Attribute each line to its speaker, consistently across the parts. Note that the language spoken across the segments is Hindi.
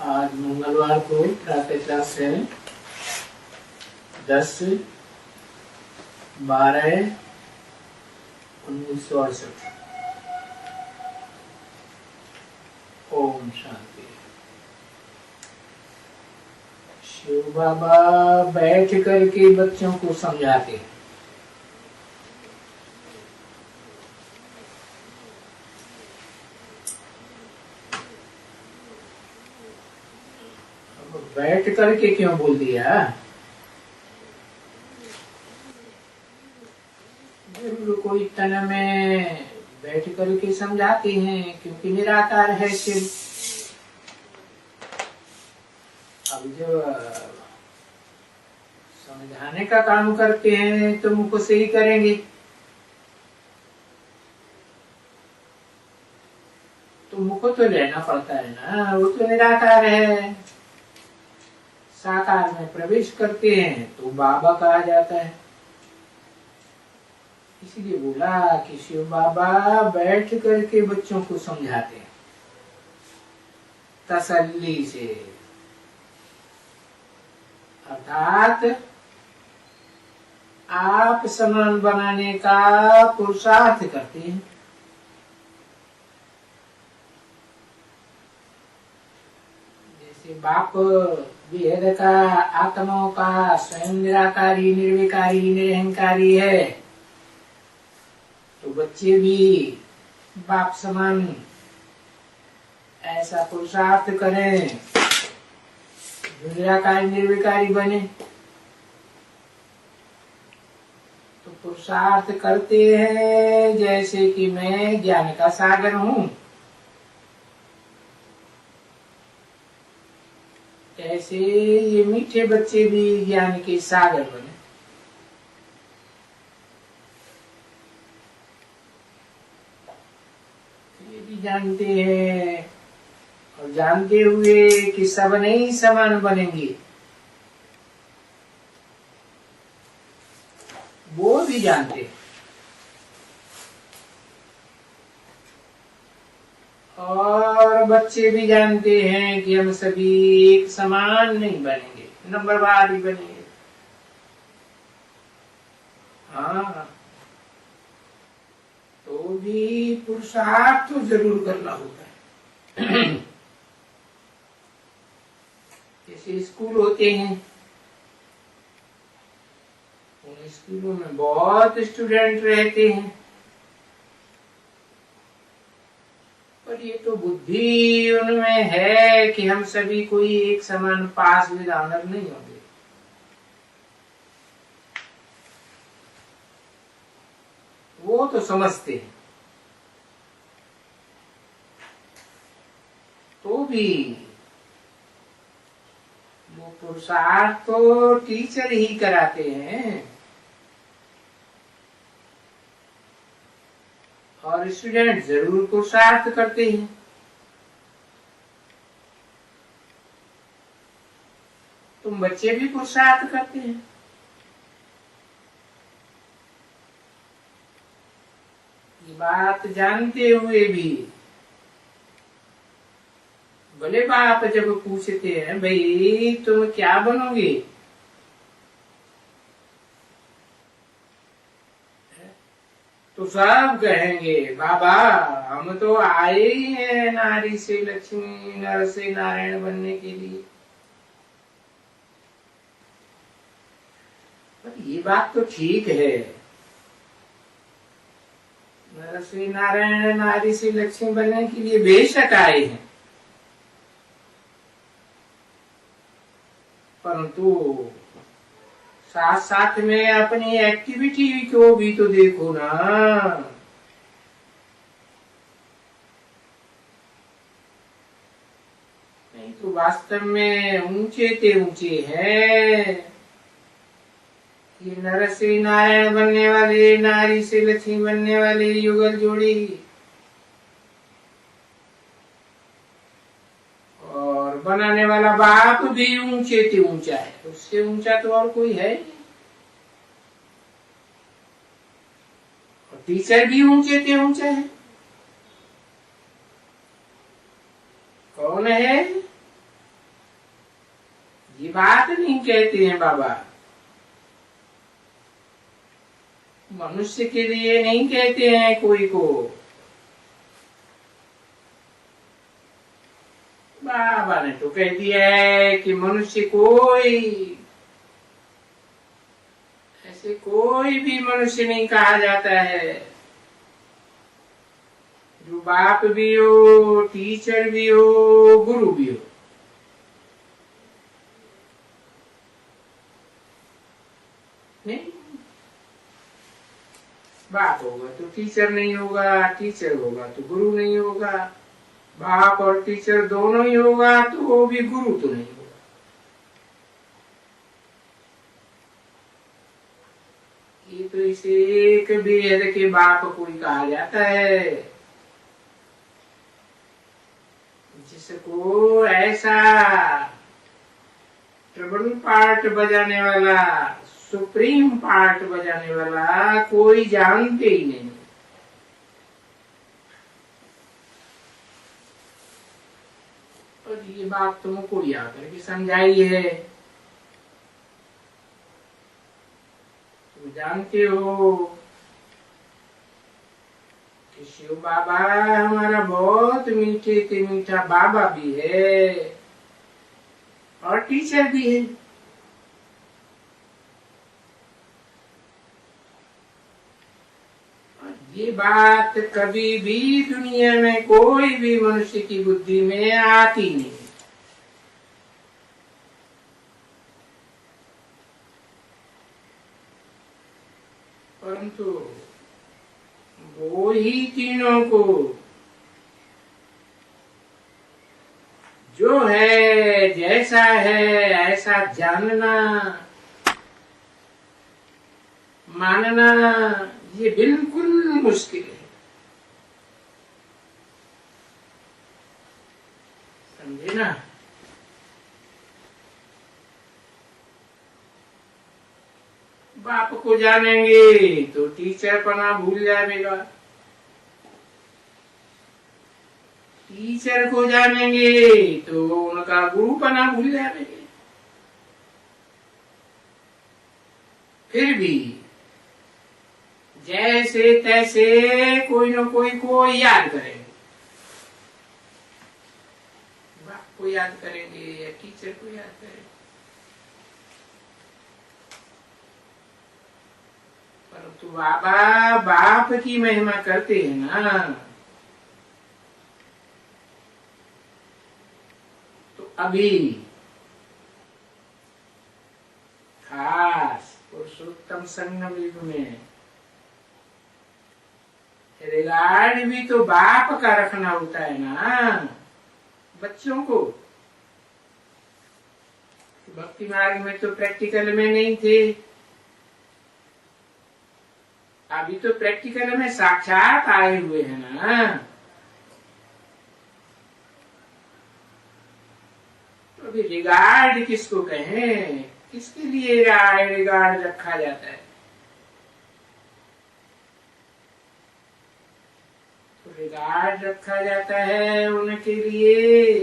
Speaker 1: आज मंगलवार को प्रातः क्लास है 10/12/1968। ओम शांति। शिव बाबा बैठ करके बच्चों को समझाते हैं। बैठ करके क्यों बोल दिया? जरूर कोई तन में बैठ करके समझाते हैं, क्योंकि निराकार है शिव। अब जो समझाने का काम करते हैं तो मुझको से ही करेंगे, तो मुझको तो लेना पड़ता है ना। वो तो निराकार है, साकार में प्रवेश करते हैं तो बाबा कहा जाता है। इसलिए बोला कि शिव बाबा बैठ करके बच्चों को समझाते हैं तसल्ली से, अर्थात आप समान बनाने का पुरुषार्थ करते हैं। जैसे बाप वेद का आत्माओं का स्वयं निराकारी, निर्विकारी, निरहंकारी है, तो बच्चे भी बाप समान ऐसा पुरुषार्थ करें, निराकारी निर्विकारी बने। तो पुरुषार्थ करते हैं जैसे कि मैं ज्ञान का सागर हूँ, ऐसे ये मीठे बच्चे भी ज्ञान के सागर बने। ये भी जानते हैं, और जानते हुए कि सब नहीं समान बनेंगे, वो भी जानते हैं। और बच्चे भी जानते हैं कि हम सभी एक समान नहीं बनेंगे, नंबरवार ही बनेंगे। हाँ, तो भी पुरुषार्थ तो जरूर करना होता है। जैसे स्कूल होते हैं, उन स्कूलों में बहुत स्टूडेंट रहते हैं, पर ये तो बुद्धि उनमें है कि हम सभी कोई एक समान पास विद ऑनर नहीं होंगे। वो तो समझते हैं, तो भी वो पुरुषार्थ तो टीचर ही कराते हैं, और स्टूडेंट जरूर पुरुषार्थ करते हैं। तुम बच्चे भी पुरुषार्थ करते हैं। ये बात जानते हुए भी भले बाप जब पूछते हैं भाई तुम क्या बनोगे, तो सब कहेंगे बाबा हम तो आए ही हैं नारी से लक्ष्मी, नर से नारायण बनने के लिए। पर ये बात तो ठीक है, नर से नारायण, नारी से लक्ष्मी बनने के लिए बेशक आए हैं, परंतु साथ साथ में अपनी एक्टिविटी को भी तो देखो ना। नहीं तो वास्तव में ऊंचे ते ऊंचे हैं। ये नर से नारायण बनने वाले, नारी से लक्ष्मी बनने वाले युगल जोड़ी, और बनाने वाला बाप भी ऊंचे ते ऊंचा है, उससे ऊंचा तो और कोई है नहीं। और टीचर भी ऊंचे ते ऊंचा है। कौन है? बात नहीं कहते हैं बाबा, मनुष्य के लिए नहीं कहते हैं कोई को। बाबा ने तो कह दिया है कि मनुष्य ऐसे कोई भी मनुष्य नहीं कहा जाता है जो बाप भी हो, टीचर भी हो, गुरु भी हो। नहीं, बाप होगा तो टीचर नहीं होगा, टीचर होगा तो गुरु नहीं होगा, बाप और टीचर दोनों ही होगा तो वो भी गुरु तो नहीं होगा। ये तो इसे एक भेद के बाप को ही कहा जाता है, जिसको ऐसा ट्रिबल पार्ट बजाने वाला, सुप्रीम पार्ट बजाने वाला कोई जानते ही नहीं। और ये बात तुमको याद करके समझाई है। तुम जानते हो कि शिव बाबा हमारा बहुत मीठे से मीठा बाबा भी है और टीचर भी है। ये बात कभी भी दुनिया में कोई भी मनुष्य की बुद्धि में आती नहीं। परंतु वो ही तीनों को जो है, जैसा है ऐसा जानना, मानना, ये बिल्कुल मुश्किल है। समझे ना? बाप को जानेंगे तो टीचर पना भूल जाएगा, टीचर को जानेंगे तो उनका गुरु पना भूल जाएंगे। फिर भी जैसे तैसे कोई न कोई को याद करेंगे, बाप को याद करेंगे या टीचर को याद करेंगे। परंतु बाबा बाप की महिमा करते हैं ना, तो अभी खास पुरुषोत्तम संगम युग में रिगार्ड भी तो बाप का रखना होता है ना बच्चों को। भक्ति मार्ग में तो प्रैक्टिकल में नहीं थे, अभी तो प्रैक्टिकल में साक्षात आए हुए हैं ना। तो अभी रिगार्ड किसको कहें, किसके लिए रिगार्ड रखा जाता है? रिगार्ड रखा जाता है उनके लिए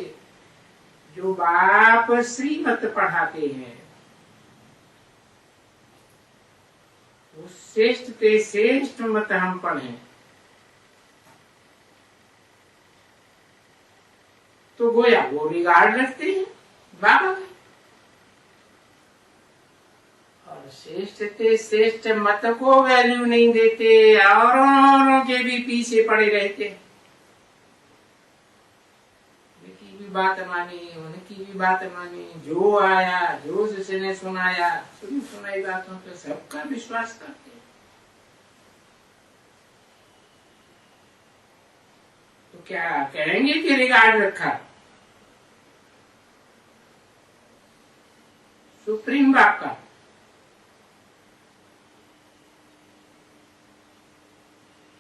Speaker 1: जो बाप श्रीमत पढ़ाते हैं, वो श्रेष्ठ ते श्रेष्ठ मत हम पढ़ें। तो गोया वो रिगार्ड रखते हैं बाबा का, और श्रेष्ठ ते श्रेष्ठ मत को वैल्यू नहीं देते, औरों के भी पीछे पड़े रहते। उनकी भी बात मानी, उनकी भी बात मानी, जो आया जो जिसने सुनाया सुनाई बातों पे सबका विश्वास करते। तो क्या कहेंगे कि रिगार्ड रखा? सुप्रीम बाप का।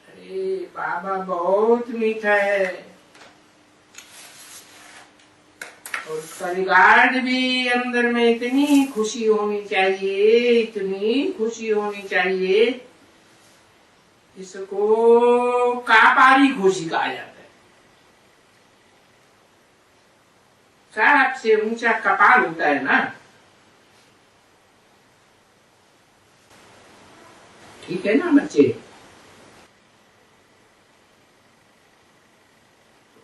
Speaker 1: अरे बाबा बहुत मीठा है, और उसका रिगार्ड भी अंदर में इतनी खुशी होनी चाहिए, इतनी खुशी होनी चाहिए, इसको कापारी खुशी कहा जाता है। सबसे ऊंचा कपाल होता है ना, ठीक है ना बच्चे?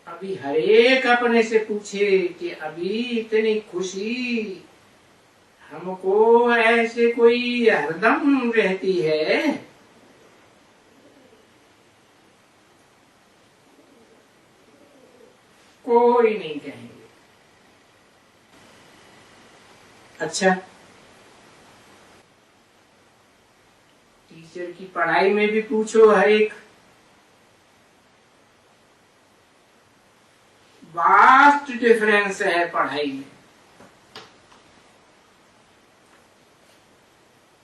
Speaker 1: अभी हर एक अपने से पूछे कि अभी इतनी खुशी हमको ऐसे कोई हरदम रहती है? कोई नहीं कहेंगे। अच्छा, टीचर की पढ़ाई में भी पूछो, हर एक वास्ट डिफरेंस है पढ़ाई में।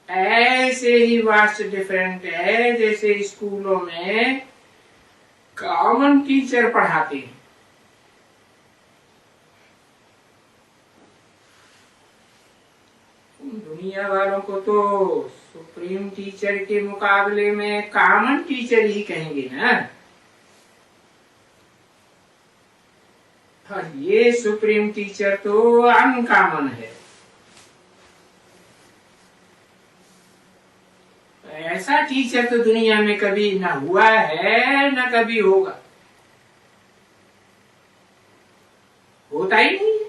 Speaker 1: ऐसे ही वास्ट डिफरेंट है जैसे स्कूलों में कॉमन टीचर पढ़ाते हैं। दुनिया वालों को तो सुप्रीम टीचर के मुकाबले में कॉमन टीचर ही कहेंगे ना। और ये सुप्रीम टीचर तो अनकॉमन है। ऐसा टीचर तो दुनिया में कभी ना हुआ है ना कभी होगा, होता ही नहीं है।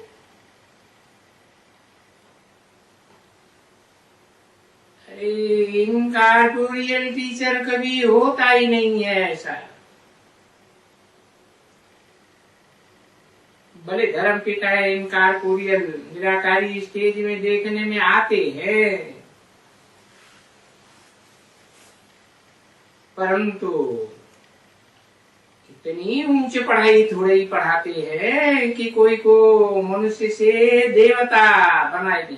Speaker 1: इनकॉर्पोरियल टीचर कभी होता ही नहीं है ऐसा। भले धर्म पिता है इनकॉर्पोरियल निराकारी स्टेज में देखने में आते हैं, परंतु इतनी ऊंची पढ़ाई थोड़ी ही पढ़ाते हैं कि कोई को मनुष्य से देवता बनाए दें।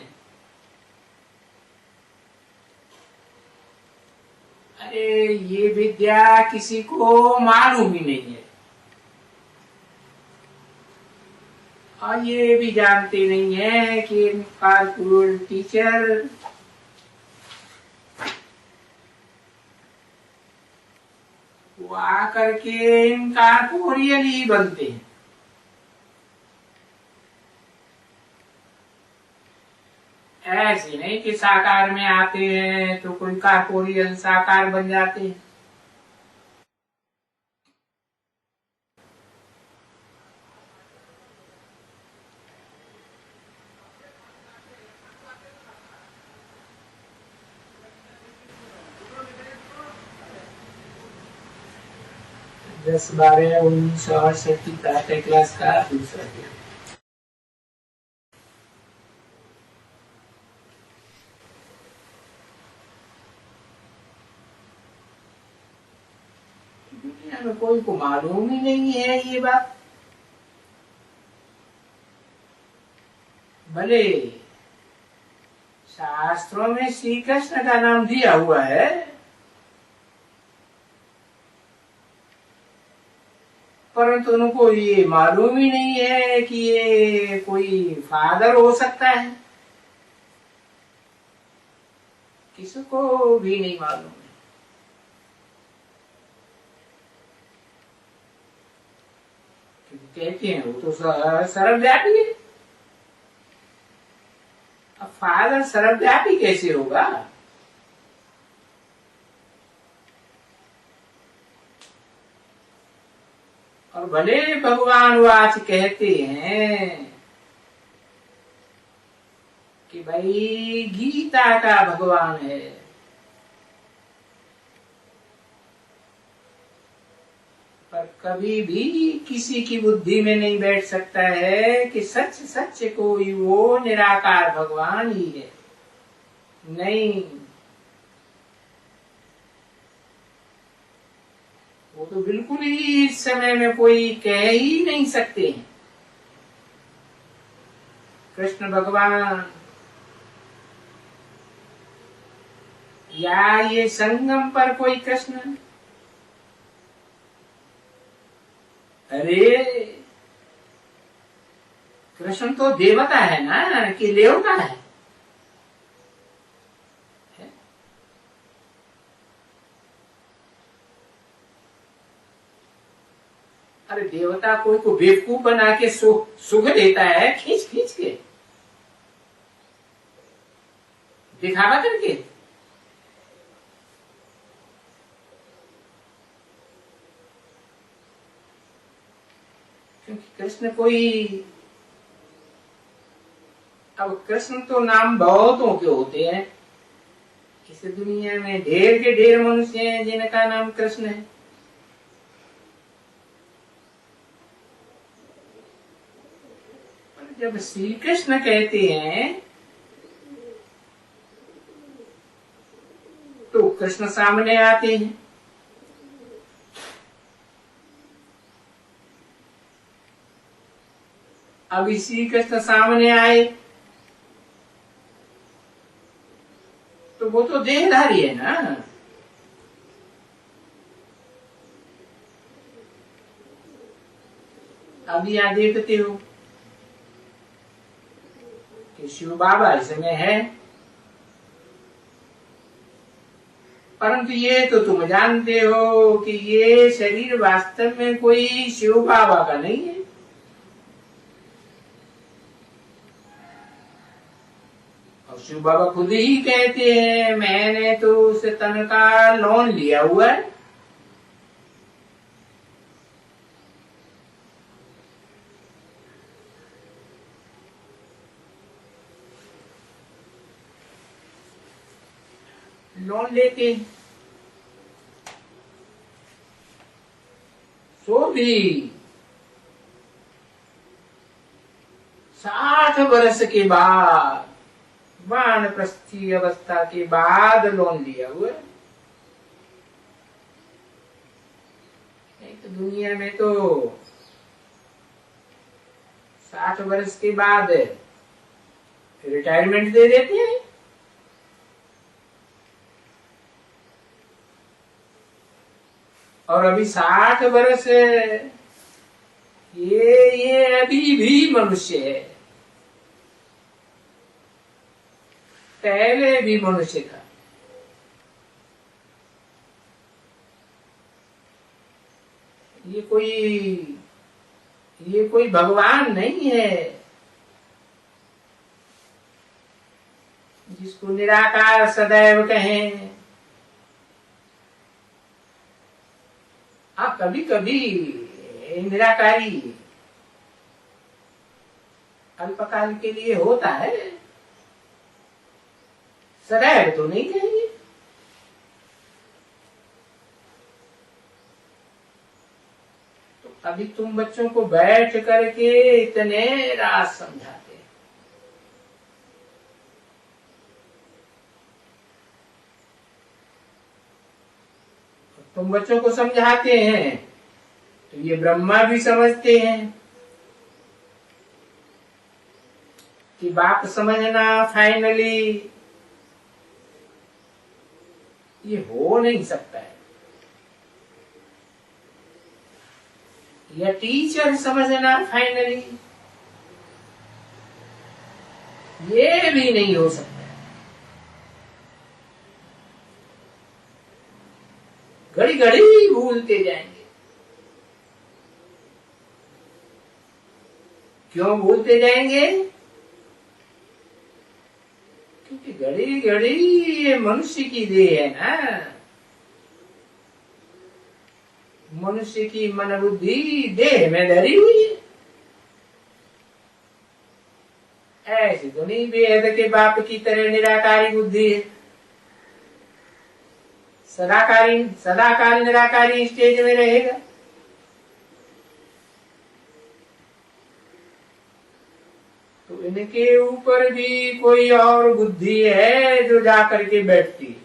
Speaker 1: अरे ये विद्या किसी को मालूम ही नहीं है, और ये भी जानते नहीं है कि इनकॉर्पोरियल टीचर वो आकर के इनकॉर्पोरियल ही बनते हैं। ऐसे नहीं कि साकार में आते हैं तो कोई कॉर्पोरियल साकार बन जाते हैं। दस 12-1968 की प्रातः क्लास का दूसरा दिन। दुनिया में कोई को मालूम ही नहीं है ये बात। भले शास्त्रों में श्री कृष्ण का नाम दिया हुआ है, परंतु उनको ये मालूम ही नहीं है कि ये कोई फादर हो सकता है। किसको भी नहीं मालूम है। कहते हैं वो तो सर्वव्यापी है। अब फादर सर्वव्यापी कैसे होगा? और भले भगवान वाच कहते हैं कि भाई गीता का भगवान है, पर कभी भी किसी की बुद्धि में नहीं बैठ सकता है कि सच सच कोई वो निराकार भगवान ही है। नहीं, वो तो बिल्कुल ही इस समय में कोई कह ही नहीं सकते हैं। कृष्ण भगवान या ये संगम पर कोई कृष्ण, अरे कृष्ण तो देवता है ना कि देवता है? अरे देवता कोई को बेवकूफ बना के सुख देता है, खींच खींच के दिखावा करके। क्योंकि कृष्ण कोई, अब कृष्ण तो नाम बहुतों के होते हैं। इस दुनिया में ढेर के ढेर मनुष्य हैं जिनका नाम कृष्ण है। पर जब श्री कृष्ण कहते हैं तो कृष्ण सामने आते हैं। अब श्री कृष्ण सामने आए तो वो तो देहधारी है ना। अब यहां देखते हो कि शिव बाबा इसमें है, परंतु ये तो तुम जानते हो कि ये शरीर वास्तव में कोई शिव बाबा का नहीं है। और शिव बाबा खुद ही कहते हैं मैंने तो उस तन का लोन लिया हुआ है। लोन लेके सो भी 60 वर्ष के बाद, वानप्रस्थी अवस्था के बाद लोन लिया हुआ है। नहीं तो दुनिया में तो 60 वर्ष के बाद रिटायरमेंट दे देते हैं। और अभी 60 वर्ष ये अभी भी मनुष्य है, पहले भी मनुष्य था। ये कोई भगवान नहीं है जिसको निराकार सदैव कहें। हाँ, कभी कभी निराकारी अल्पकाल के लिए होता है, सदैव तो नहीं कहेंगे। तो अभी तुम बच्चों को बैठ करके इतने राज समझाते हैं, तुम बच्चों को समझाते हैं तो ये ब्रह्मा भी समझते हैं कि बात समझना फाइनली ये हो नहीं सकता है। या टीचर समझना फाइनली ये भी नहीं हो सकता। घड़ी घड़ी भूलते जाएंगे। क्यों भूलते जाएंगे? क्योंकि घड़ी घड़ी ये मनुष्य की देह है ना। मनुष्य की मन बुद्धि देह में धरी हुई है। ऐसी तो नहीं वेद के बाप की तरह निराकारी बुद्धि है। सदाकारी निराकारी स्टेज में रहेगा। तो इनके ऊपर भी कोई और बुद्धि है जो जाकर के बैठती है।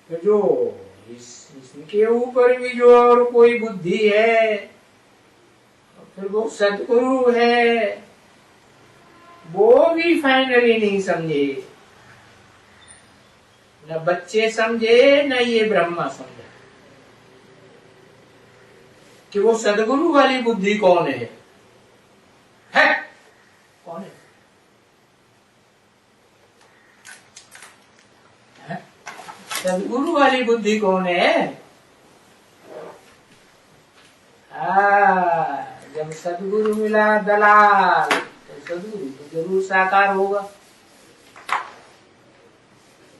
Speaker 1: तो जो इसके ऊपर भी जो और कोई बुद्धि है, फिर वो सदगुरु है, वो भी फाइनली नहीं समझे। न बच्चे समझे न ये ब्रह्मा समझे कि वो सदगुरु वाली बुद्धि कौन है? कौन है? सदगुरु वाली बुद्धि कौन है? जब सदगुरु मिला दलाल तो सदगुरु तो जरूर साकार होगा।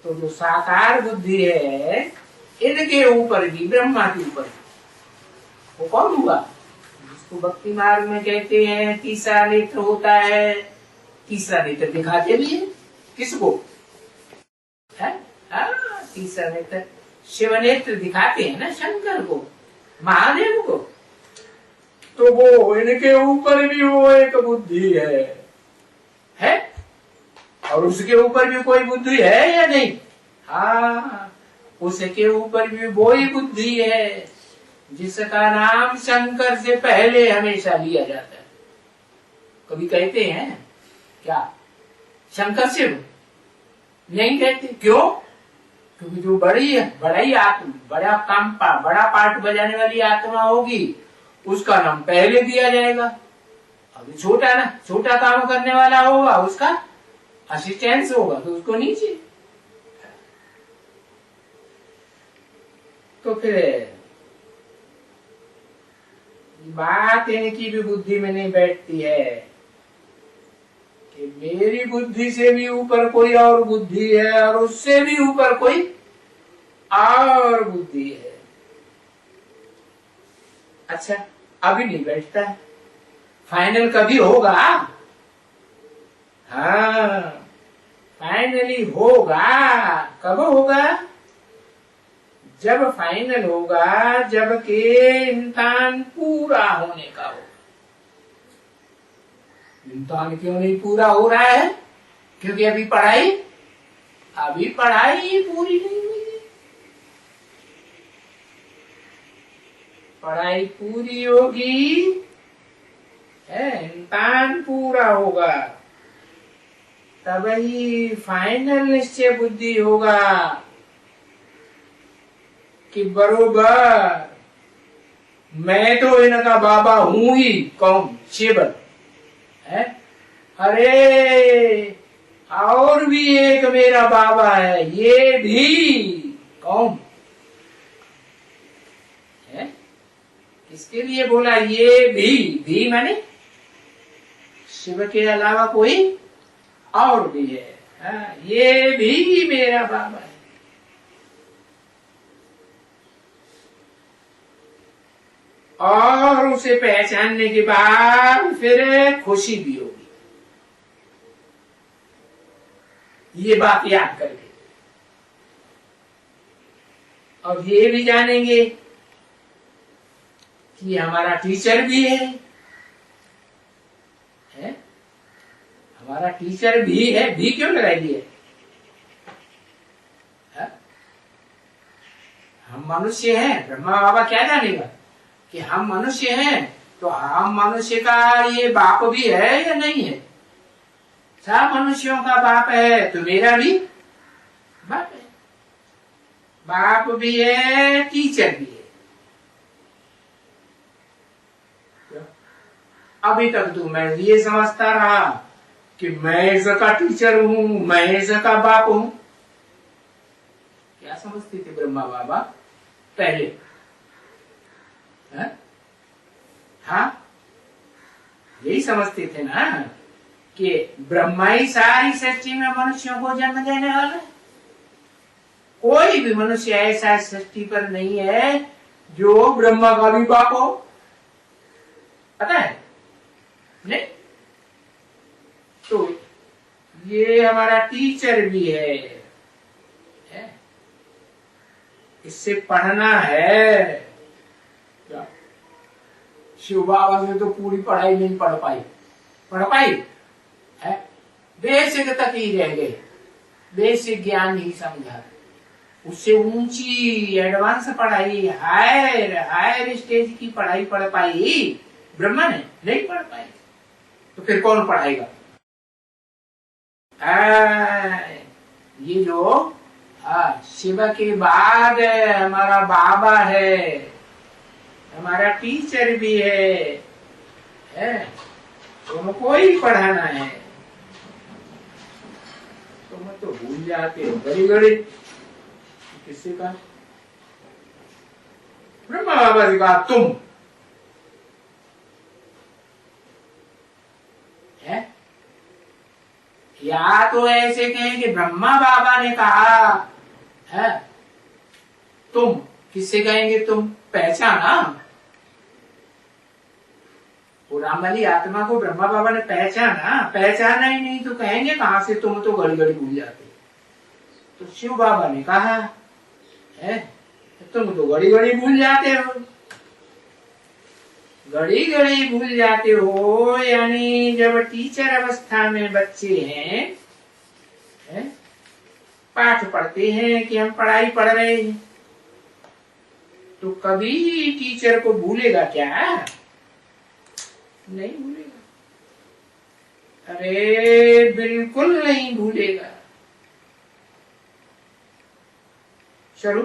Speaker 1: तो जो साकार बुद्धि है इनके ऊपर भी, ब्रह्मा के ऊपर भी। वो कौन हुआ? जिसको भक्ति मार्ग में कहते हैं तीसरा नेत्र होता है। तीसरा नेत्र दिखाते भी है किसको? है? तीसरा नेत्र शिव नेत्र दिखाते हैं ना शंकर को, महादेव को। तो वो इनके ऊपर भी वो एक बुद्धि है? और उसके ऊपर भी कोई बुद्धि है या नहीं? हाँ, उसके ऊपर भी वो ही बुद्धि है जिसका नाम शंकर से पहले हमेशा लिया जाता है। कभी कहते हैं क्या शंकर शिव? नहीं कहते। क्यों? क्योंकि जो बड़ा पार्ट बजाने वाली आत्मा होगी उसका नाम पहले दिया जाएगा। अभी छोटा काम करने वाला होगा उसका असिस्टेंस होगा तो उसको नीचे। तो फिर बात इनकी भी बुद्धि में नहीं बैठती है कि मेरी बुद्धि से भी ऊपर कोई और बुद्धि है और उससे भी ऊपर कोई और बुद्धि है। अच्छा, अभी नहीं बैठता है, फाइनल कभी होगा? हाँ, फाइनली होगा। कब होगा? जब फाइनल होगा, जब के इम्तिहान पूरा होने का होगा। इम्तिहान क्यों नहीं पूरा हो रहा है? क्योंकि अभी पढ़ाई पूरी नहीं हुई है। पढ़ाई पूरी होगी, इम्तिहान पूरा होगा, तब ही फाइनल निश्चय बुद्धि होगा कि बरोबर मैं तो इनका बाबा हूं ही। कौन? शिव है? अरे और भी एक मेरा बाबा है, ये भी। कौन है? किसके लिए बोला ये भी माने शिव के अलावा कोई और भी है। ये भी मेरा बाबा है। और उसे पहचानने के बाद फिर खुशी भी होगी, ये बात याद करके। और ये भी जानेंगे कि हमारा टीचर भी है? हमारा टीचर भी है। भी क्यों लगाई है? हम मनुष्य हैं। ब्रह्मा बाबा क्या जानेगा कि हम मनुष्य हैं, तो हम मनुष्य का ये बाप भी है या नहीं है? सब मनुष्यों का बाप है, तो मेरा भी बाप है। बाप भी है, टीचर भी है। अभी तक तो मैं ये समझता रहा कि मैं इसका टीचर हूं, मैं इसका बाप हूं। क्या समझते थे ब्रह्मा बाबा पहले? हाँ, यही समझते थे ना कि ब्रह्मा ही सारी सृष्टि में मनुष्यों को जन्म देने वाला है। कोई भी मनुष्य ऐसा सृष्टि पर नहीं है जो ब्रह्मा का भी बाप हो। पता है? नहीं? तो ये हमारा टीचर भी है। इससे पढ़ना है। क्या शिव बाबा ने तो पूरी पढ़ाई नहीं पढ़ पाई है, बेसिक तक ही रह गए, बेसिक ज्ञान नहीं समझा। उससे ऊंची एडवांस पढ़ाई, हायर स्टेज की पढ़ाई पढ़ पाई ब्रह्मा ने? नहीं पढ़ पाई। तो फिर कौन पढ़ाएगा? ये जो शिव के बाद हमारा बाबा है, हमारा टीचर भी है, उनको ही पढ़ाना है। तो मैं तो भूल जाते हो घड़ी किससे कहा? ब्रह्मा बाबा से कहा तुम है, या तो ऐसे कहें कि ब्रह्मा बाबा ने कहा है तुम किससे कहेंगे? तुम पहचाना। वो राम वाली आत्मा को ब्रह्मा बाबा ने पहचाना ही नहीं तो कहेंगे कहां से? तुम तो घड़ी घड़ी भूल जाते। तो शिव बाबा ने कहा है तुम तो घड़ी घड़ी भूल जाते हो, घड़ी घड़ी भूल जाते हो। यानी जब टीचर अवस्था में बच्चे हैं, पाठ पढ़ते हैं कि हम पढ़ाई पढ़ रहे हैं, तो कभी टीचर को भूलेगा क्या? नहीं भूलेगा। अरे बिल्कुल नहीं भूलेगा। चलो,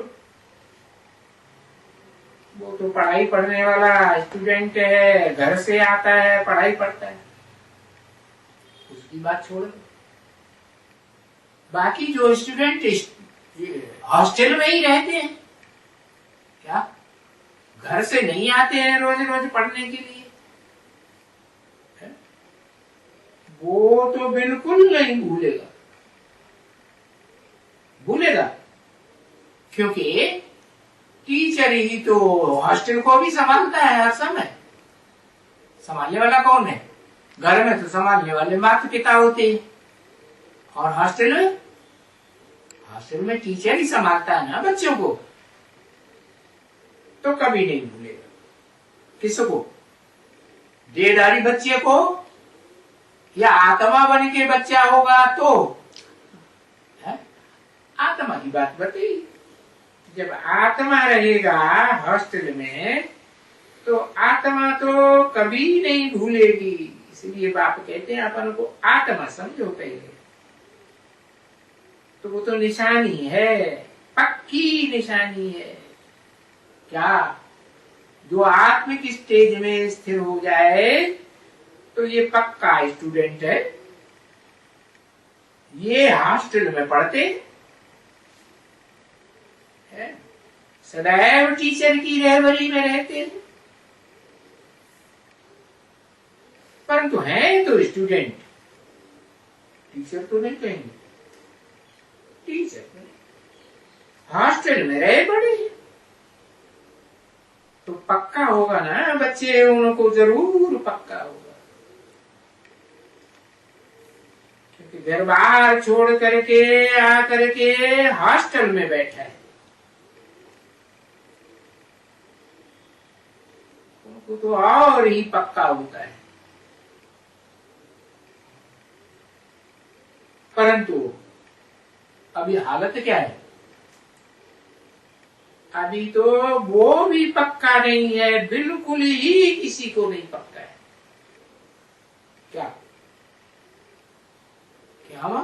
Speaker 1: वो तो पढ़ाई पढ़ने वाला स्टूडेंट है, घर से आता है, पढ़ाई पढ़ता है, उसकी बात छोड़ दो। बाकी जो स्टूडेंट हॉस्टल में ही रहते हैं, क्या घर से नहीं आते हैं रोज रोज पढ़ने के लिए, वो तो बिल्कुल नहीं भूलेगा। क्योंकि टीचर ही तो हॉस्टल को भी संभालता है हर समय। संभालने वाला कौन है? घर में तो संभालने वाले माता पिता होते हैं, और हॉस्टल में टीचर ही संभालता है ना बच्चों को। तो कभी नहीं भूलेगा। किसको? देहधारी बच्चे को, या आत्मा बन के बच्चा होगा तो है? आत्मा की बात बताइए। जब आत्मा रहेगा हॉस्टल में तो आत्मा तो कभी नहीं भूलेगी। इसलिए बाप कहते हैं अपन को आत्मा समझो पहले। तो वो तो निशानी है, पक्की निशानी है। क्या? जो आत्मिक स्टेज में स्थिर हो जाए तो ये पक्का स्टूडेंट है। ये हॉस्टल में पढ़ते हैं, सदैव टीचर की रहबरी में रहते हैं, परंतु हैं तो स्टूडेंट। टीचर तो नहीं कहेंगे, टीचर हॉस्टल में रहे बड़े, तो पक्का होगा ना बच्चे, उनको जरूर पक्का होगा। क्योंकि घर बार छोड़ करके आकर के हॉस्टल में बैठा है, उनको तो और ही पक्का होता है। परंतु अभी हालत क्या है? अभी तो वो भी पक्का नहीं है, बिल्कुल ही किसी को नहीं पक्का है। क्या हम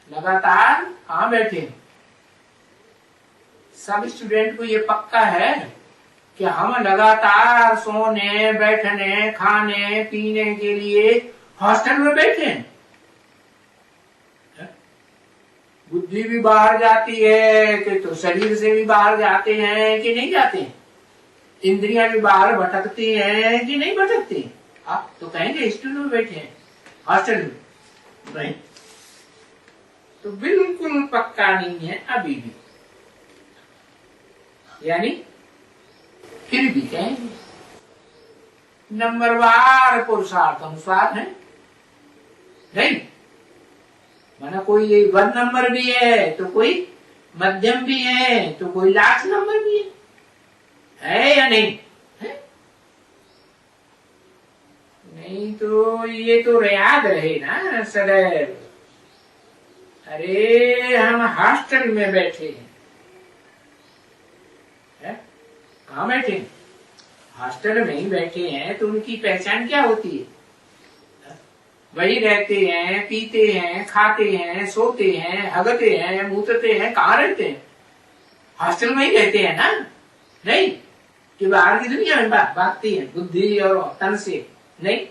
Speaker 1: लगातार कहां बैठे हैं? सब स्टूडेंट को ये पक्का है कि हम लगातार सोने, बैठने, खाने, पीने के लिए हॉस्टल में बैठे हैं। बुद्धि भी बाहर जाती है कि तो शरीर से भी बाहर जाते हैं कि नहीं जाते हैं? इंद्रियां भी बाहर भटकती हैं कि नहीं भटकती? आप तो कहेंगे स्टूडियो में बैठे हैं, हॉस्टल में नहीं। तो बिल्कुल पक्का नहीं है अभी भी। यानी फिर भी कहेंगे नंबरवार पुरुषार्थ अनुसार है नहीं। माना कोई 1 नंबर भी है तो कोई मध्यम भी है तो कोई लास्ट नंबर भी है या नहीं है? नहीं तो ये तो याद रहे ना सदैव। अरे हम हॉस्टल में बैठे हैं, कहाँ बैठे हैं? हॉस्टल में ही बैठे हैं। तो उनकी पहचान क्या होती है? वही रहते हैं, पीते हैं, खाते हैं, सोते हैं, हगते हैं, मूतते हैं। कहाँ रहते हैं? हॉस्टल में ही रहते हैं ना। नहीं कि बाहर की दुनिया में भागती है बुद्धि और तन से, नहीं।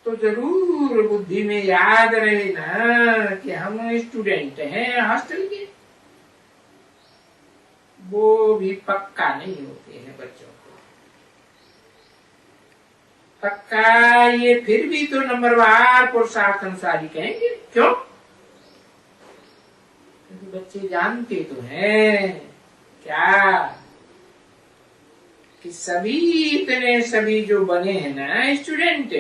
Speaker 1: तो जरूर बुद्धि में याद रहे ना कि हम स्टूडेंट हैं हॉस्टल के। वो भी पक्का नहीं होते हैं बच्चों को। पक्का ये फिर भी तो नंबरवार पुरुषार्थ अनुसार ही कहेंगे। क्यों? बच्चे जानते तो हैं क्या कि सभी जो बने हैं ना स्टूडेंट,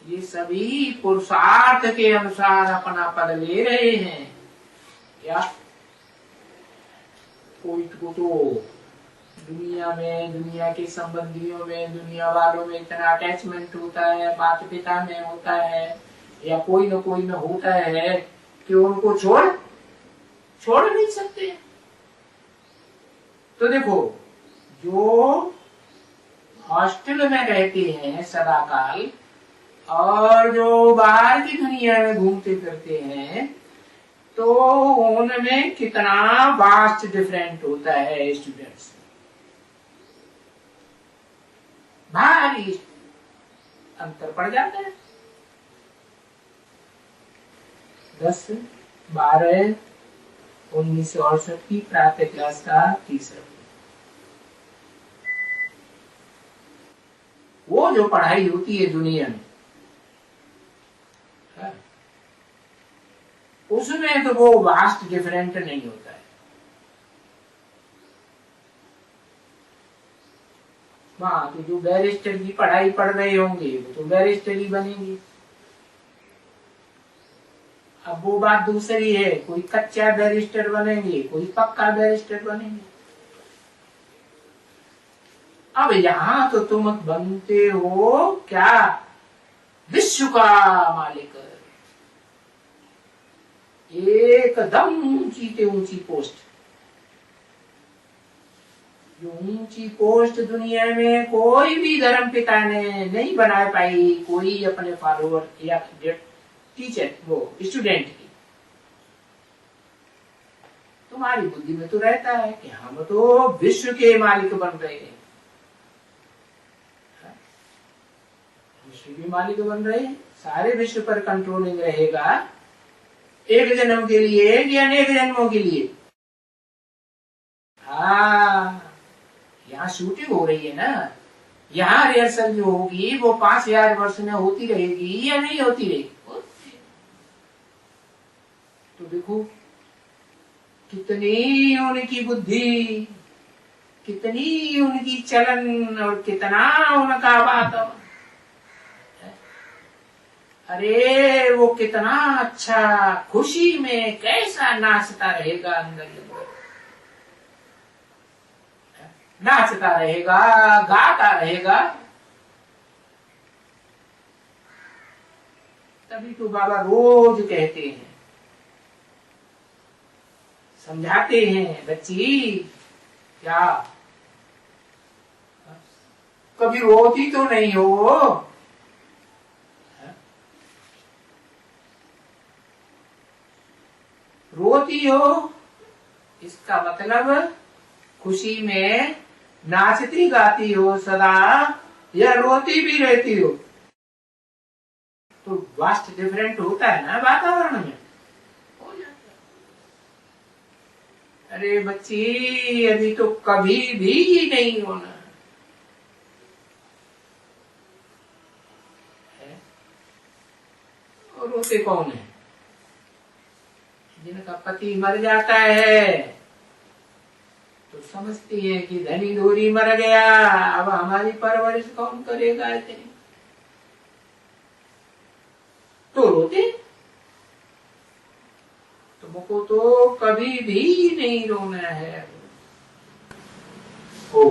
Speaker 1: ये सभी पुरुषार्थ के अनुसार अपना पद ले रहे हैं क्या? कोई को तो दुनिया में, दुनिया के संबंधियों में, दुनिया वालों में इतना अटैचमेंट होता है, माता पिता में होता है या कोई न कोई में होता है कि उनको छोड़ नहीं सकते। तो देखो, जो हॉस्टल में रहते हैं सदा काल और जो बाहर की दुनिया में घूमते फिरते हैं, तो उनमें कितना वास्ट डिफरेंट होता है स्टूडेंट्स, भारी अंतर पड़ जाता है। 10, 12, 1968 की प्रातः क्लास का तीसरा। वो जो पढ़ाई होती है दुनिया में, उसमें तो वो वास्ट डिफरेंट नहीं होता है। वहां तो जो बैरिस्टर की पढ़ाई पढ़ रहे होंगे वो तो बैरिस्टर ही बनेंगे। अब वो बात दूसरी है, कोई कच्चा बैरिस्टर बनेंगे, कोई पक्का बैरिस्टर बनेंगे। अब यहाँ तो तुम बनते हो क्या? विश्व का मालिक, एकदम ऊंची से ऊंची पोस्ट। जो ऊंची पोस्ट दुनिया में कोई भी धर्म पिता ने नहीं बना पाई, कोई अपने फॉलोअर या टीचर, वो स्टूडेंट की। तुम्हारी बुद्धि में तो रहता है कि हम तो विश्व के मालिक बन रहे हैं, विश्व के मालिक बन रहे हैं, सारे विश्व पर कंट्रोलिंग रहेगा, एक जन्म के लिए या अनेक जन्मों के लिए। हाँ, यहाँ शूटिंग हो रही है ना, यहाँ रिहर्सल जो होगी वो 5000 वर्ष में होती रहेगी या नहीं होती रहेगी? तो देखो कितनी उनकी बुद्धि, कितनी उनकी चलन और कितना उनका वातावरण। अरे वो कितना अच्छा खुशी में कैसा नाचता रहेगा, अंदर नाचता रहेगा, गाता रहेगा। तभी तो बाबा रोज कहते हैं, समझाते हैं, बच्ची क्या कभी रोती तो नहीं हो? रोती हो इसका मतलब खुशी में नाचती गाती हो सदा, या रोती भी रहती हो? तो वास्ट डिफरेंट होता है ना वातावरण में। अरे बच्ची, अभी तो कभी भी नहीं होना है। और रोते कौन है? जिनका पति मर जाता है तो समझती है कि धनी धोरी मर गया, अब हमारी परवरिश कौन करेगा इतनी, तो रोते। तुमको तो कभी भी नहीं रोना है। ओ